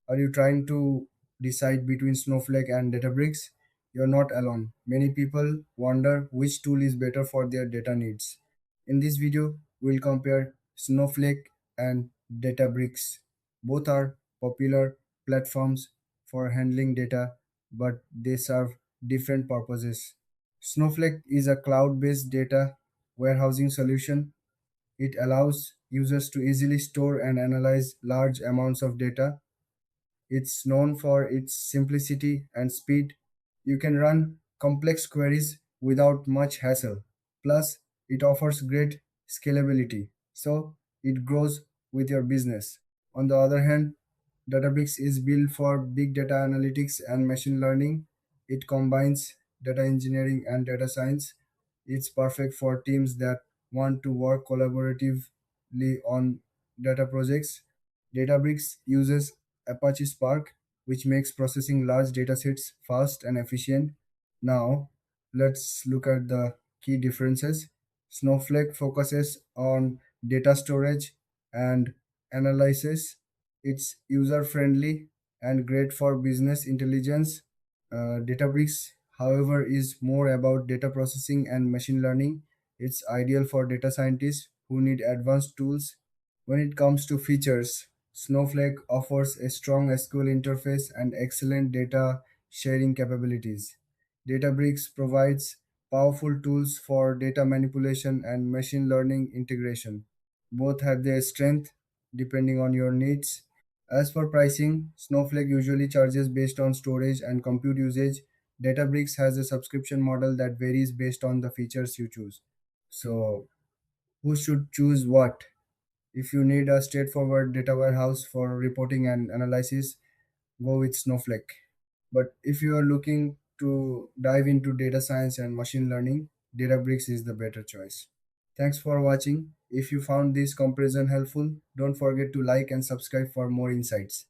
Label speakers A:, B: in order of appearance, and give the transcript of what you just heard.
A: Are you trying to decide between Snowflake and Databricks? You're not alone. Many people wonder which tool is better for their data needs. In this video, we'll compare Snowflake and Databricks. Both are popular platforms for handling data, but they serve different purposes. Snowflake is a cloud based data warehousing solution. It allows users to easily store and analyze large amounts of data. It's known for its simplicity and speed. You can run complex queries without much hassle. Plus, it offers great scalability, so it grows with your business. On the other hand, Databricks is built for big data analytics and machine learning. It combines data engineering and data science. It's perfect for teams that want to work collaboratively on data projects. Databricks uses Apache Spark, which makes processing large datasets fast and efficient. Now, let's look at the key differences. Snowflake focuses on data storage and analysis. It's user friendly and great for business intelligence. Databricks, however, is more about data processing and machine learning. It's ideal for data scientists who need advanced tools. When it comes to features, Snowflake offers a strong SQL interface and excellent data sharing capabilities. Databricks provides powerful tools for data manipulation and machine learning integration. Both have their strength depending on your needs. As for pricing, Snowflake usually charges based on storage and compute usage. Databricks has a subscription model that varies based on the features you choose. So, who should choose what? If you need a straightforward data warehouse for reporting and analysis, go with Snowflake. But if you are looking to dive into data science and machine learning, Databricks is the better choice. Thanks for watching. If you found this comparison helpful, don't forget to like and subscribe for more insights.